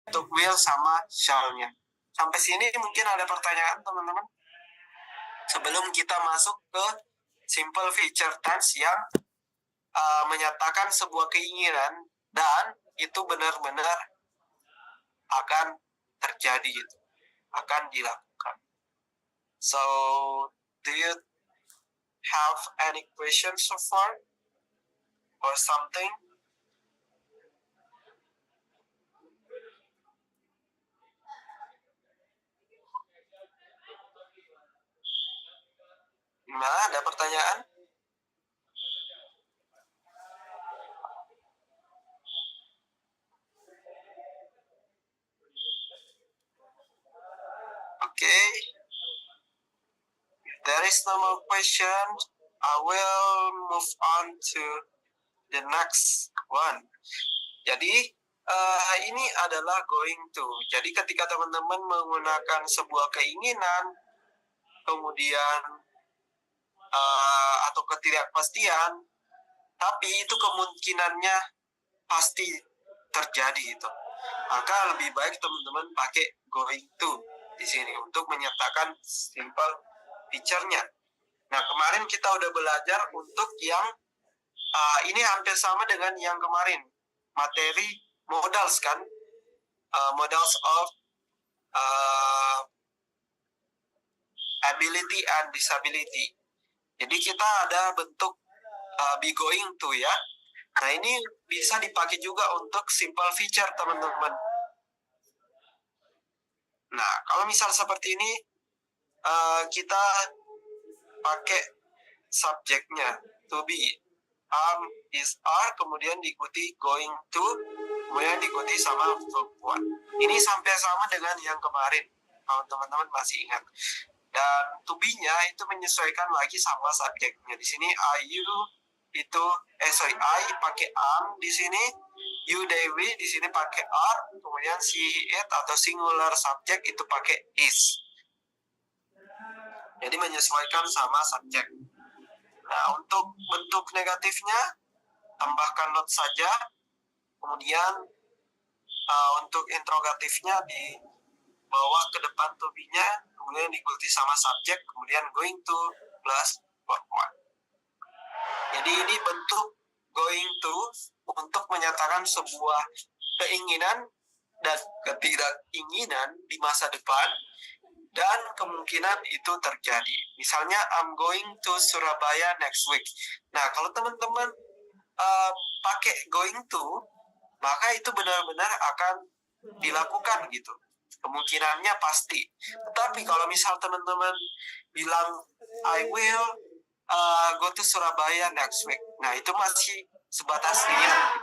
untuk will sama shall-nya. Sampai sini mungkin ada pertanyaan teman-teman? Sebelum kita masuk ke simple future tense yang menyatakan sebuah keinginan dan itu benar-benar akan terjadi, gitu, akan dilakukan. So, do you have any questions so far or something? Gimana? Ada pertanyaan? Okay. If there is no more question, I will move on to the next one. Jadi ini adalah going to. Jadi ketika teman-teman menggunakan sebuah keinginan, kemudian atau ketidakpastian, tapi itu kemungkinannya pasti terjadi itu, maka lebih baik teman-teman pakai going to di sini untuk menyatakan simple feature-nya. Nah, kemarin kita udah belajar untuk yang ini hampir sama dengan yang kemarin, materi modals kan, modals of ability and disability. Jadi kita ada bentuk be going to ya. Nah, ini bisa dipakai juga untuk simple feature teman-teman. Nah, kalau misal seperti ini kita pakai subjeknya to be, is, are, kemudian diikuti going to, kemudian diikuti sama verb one. Ini sampai sama dengan yang kemarin, kalau teman-teman masih ingat. Dan to be-nya itu menyesuaikan lagi sama subjeknya. Di sini are you itu I pakai am di sini, you Dewi di sini pakai are, kemudian she it atau singular subject itu pakai is. Jadi menyesuaikan sama subjek. Nah, untuk bentuk negatifnya tambahkan not saja, kemudian untuk interrogatifnya di bawah ke depan to be-nya, kemudian diikuti sama subjek, kemudian going to plus verb one. Jadi ini bentuk going to untuk menyatakan sebuah keinginan dan ketidakinginan di masa depan dan kemungkinan itu terjadi. Misalnya I'm going to Surabaya next week. Nah, kalau teman-teman pakai going to, maka itu benar-benar akan dilakukan gitu. Kemungkinannya pasti. Tetapi kalau misal teman-teman bilang I will go to Surabaya next week, nah itu masih sebatas niat.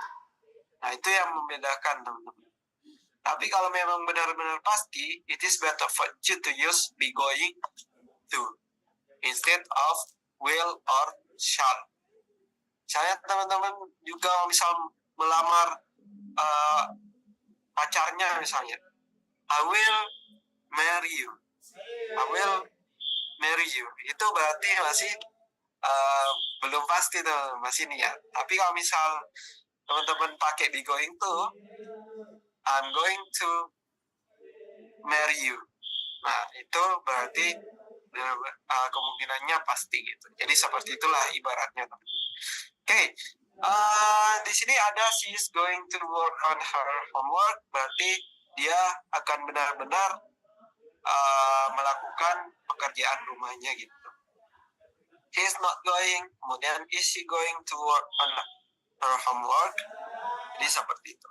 Nah, itu yang membedakan teman-teman. Tapi kalau memang benar-benar pasti, it is better for you to use be going to instead of will or shall. Saya teman-teman juga misal melamar pacarnya misalnya, I will marry you. I will marry you. Itu berarti masih belum pasti tuh, masih niat. Tapi kalau misal teman-teman pakai be going to, I'm going to marry you. Nah, itu berarti kemungkinannya pasti gitu. Jadi seperti itulah ibaratnya. Oke, di sini ada she is going to work on her homework, berarti dia akan benar-benar melakukan pekerjaan rumahnya gitu. He is not going, kemudian is she going to work on her homework? Jadi seperti itu.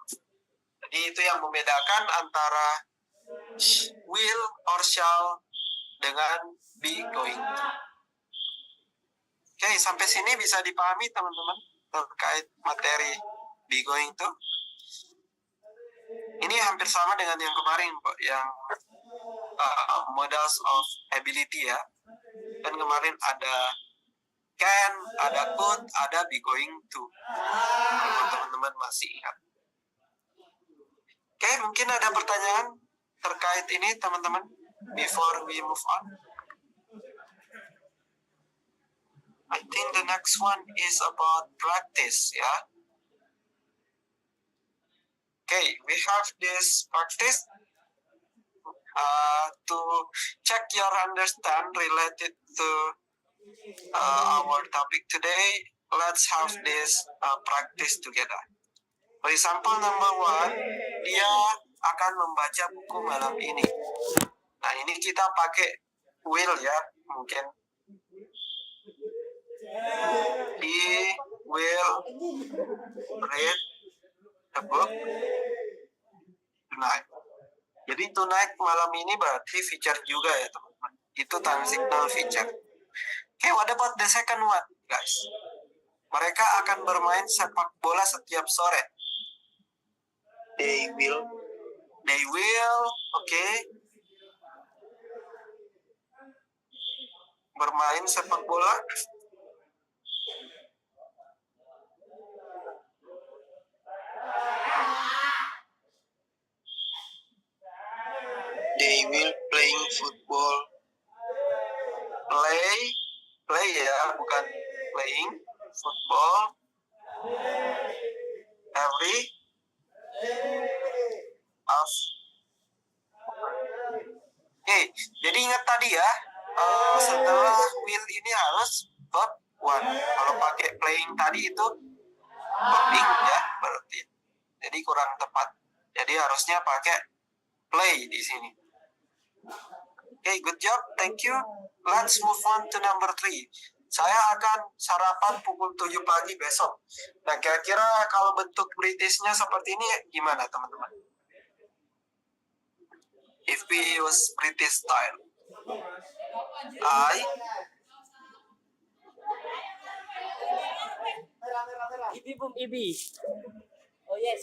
Jadi itu yang membedakan antara will or shall dengan be going to. Oke, sampai sini bisa dipahami teman-teman terkait materi be going to. Ini hampir sama dengan yang kemarin, Pak, yang modals of ability ya. Dan kemarin ada can, ada could, ada be going to. Kalau teman-teman masih ingat. Oke, mungkin ada pertanyaan terkait ini teman-teman before we move on. I think the next one is about practice ya. Okay, we have this practice to check your understand related to our topic today. Let's have this practice together. For example, number one, dia akan membaca buku malam ini. Nah, ini kita pakai will ya, mungkin. He will read the book tonight. Jadi tonight malam ini berarti feature juga ya teman-teman. Itu transitional feature. Okay, what about the second one, guys? Mereka akan bermain sepak bola setiap sore. They will, okay. Bermain sepak bola. They will playing football. Play ya, bukan playing football. Every jadi ingat tadi ya, setelah will ini harus verb one. Kalau pakai playing tadi itu verbing ya, berarti. Jadi kurang tepat. Jadi harusnya pakai play di sini. Okay, good job, thank you. Let's move on to number 3. Saya akan sarapan pukul 7 pagi besok. Nah, kira-kira kalau bentuk Britishnya seperti ini gimana, teman-teman? If we use British style. Ibi. Oh, yes.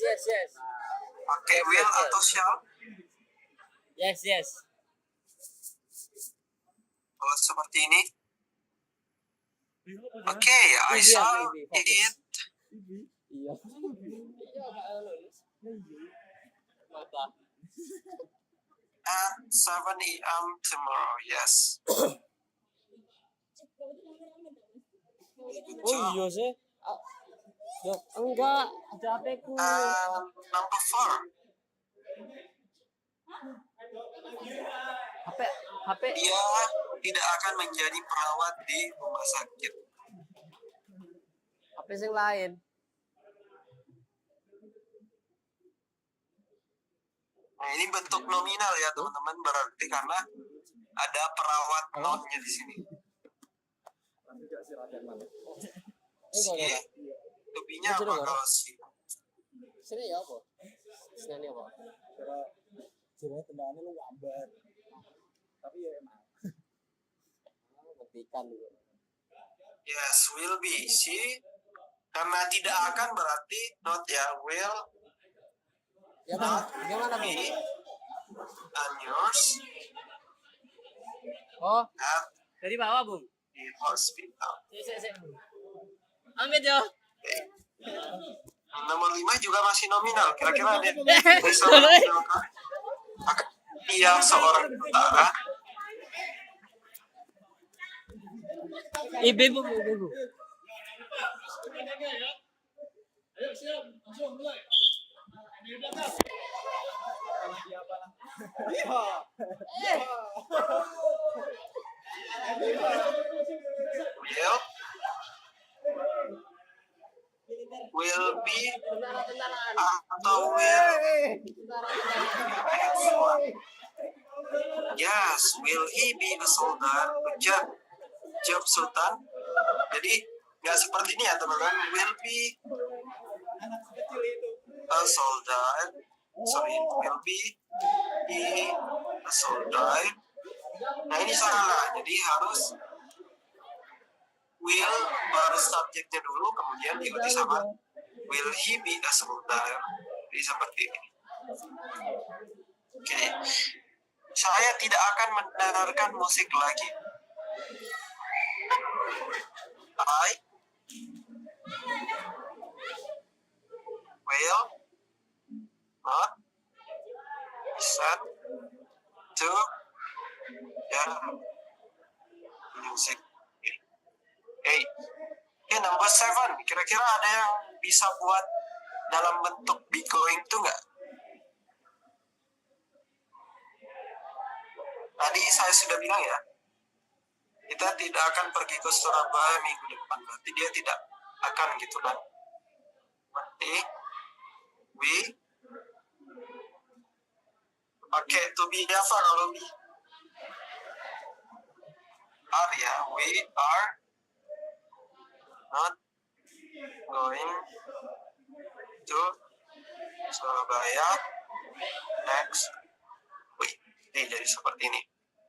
Pakai will atau shall? Yes. Kalau seperti ini. Okay, I shall eat. Iya. At 7 a.m. tomorrow, yes. Oh iya sih. Enggak, ada HP-ku. Number 4. HP. Dia tidak akan menjadi perawat di rumah sakit. HP yang lain. Nah, ini bentuk nominal ya teman-teman, berarti karena ada perawat nonnya di sini. Lebihnya apa kalau sih? Sini ya apa? Sini apa? Jadi tendangannya lu lambat. Tapi ya emang. Buktikan dulu. Yes, will be. See? Karena tidak akan berarti not ya, will. Ya, gimana Bu? Be and yours. Oh, At dari bawah, Bung. the hospital. Sini. Ambil Jo. Okay. Nomor 5 juga masih nominal. Kira-kira ada bisa Boleh. nominalkan? Dia seorang tentara. Ibu. Ayo siap, langsung mulai. Di belakang. Siapa lah? Will be Tentara-tentaraan. atau will have one. Yes, will he be a soldier? Good job Sultan. Jadi nggak seperti ini ya teman-teman. Will be a soldier. Sorry, will be a soldier. Nah ini salah. Jadi harus will baru subjeknya dulu, kemudian diikuti sama will he be a soldier. Jadi seperti ini. Oke. Saya tidak akan mendengarkan musik lagi. I will not listen to the music. Okay, number 7. Kira-kira ada yang bisa buat dalam bentuk be going tuh nggak? tadi saya sudah bilang ya, kita tidak akan pergi ke Surabaya minggu depan. Berarti dia tidak akan gitu kan. Berarti we pakai to be apa kalau be are ya, we are not going to Surabaya next week. Jadi seperti ini.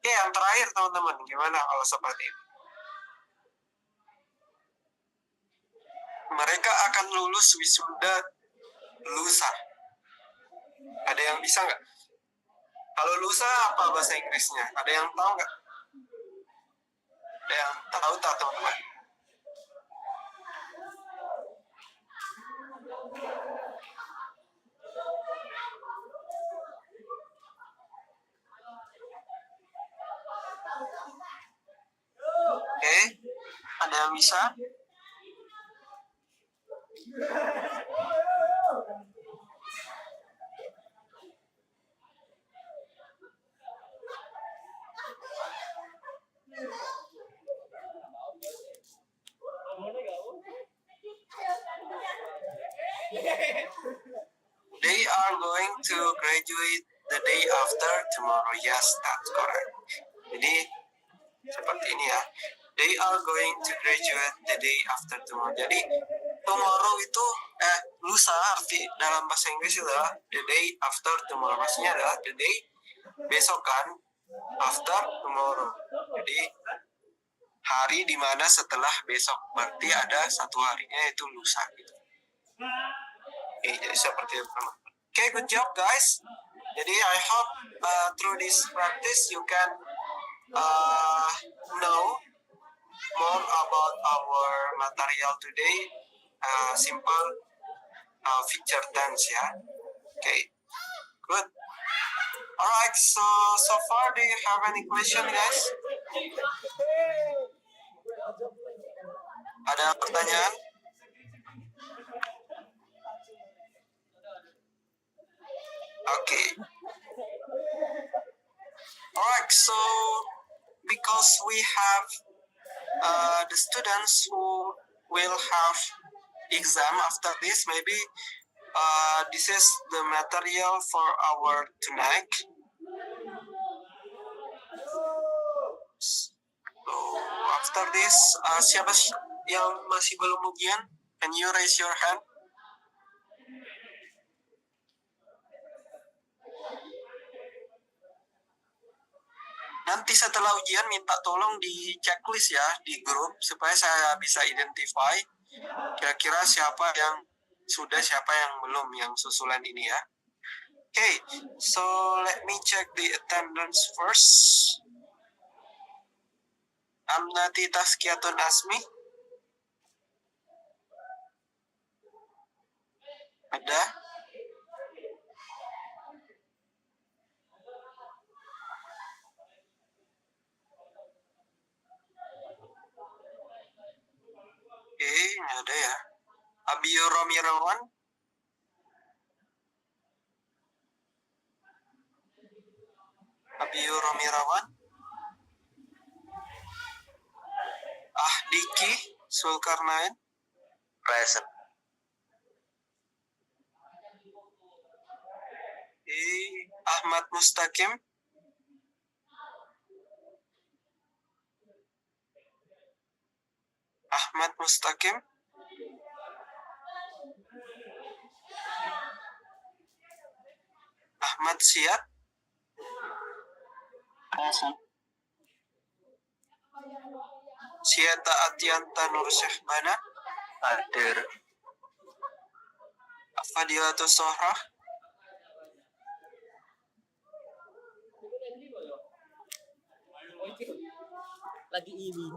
Oke, yang terakhir teman-teman, gimana kalau seperti ini? Mereka akan lulus wisuda lusa. Ada yang bisa nggak? Kalau lusa apa bahasa Inggrisnya? Ada yang tahu nggak? Ada yang tahu tak teman-teman? Oke, ada yang bisa? They are going to graduate the day after tomorrow. Yes, that's correct. Jadi seperti ini ya. They are going to graduate the day after tomorrow. Jadi tomorrow itu lusa arti dalam bahasa Inggris adalah the day after tomorrow. Maksudnya adalah the day besok kan, after tomorrow. Jadi hari dimana setelah besok. Berarti ada satu harinya yaitu lusa gitu. Oke, jadi seperti itu. Oke, good job guys. Jadi I hope through this practice you can know more about our material today. Simple future tense ya. Okay, good. Alright, so far do you have any question guys? Ada pertanyaan? Okay. Alright, so because we have the students who will have exam after this, maybe this is the material for our tonight. So after this, siapa yang masih belum ujian? Can you raise your hand? Nanti setelah ujian minta tolong di checklist ya di grup supaya saya bisa identify kira-kira siapa yang sudah, siapa yang belum yang susulan ini ya. Okay, so let me check the attendance first. Amnati Taskiatun Asmi. Ada? Ini ada ya. Abiyo Romirawan. Abiyo Romirawan. Diki Sulkarnain. Present. Ahmad Mustaqim. Ahmad Mustaqim. Ahmad Siap. Present. Siata Atianta Nur Syahbana. Hadir. Fadilatul Sohrah. Lagi ini.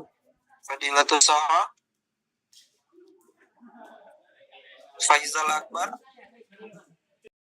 Fadilatul Sohrah. Faizal Akbar.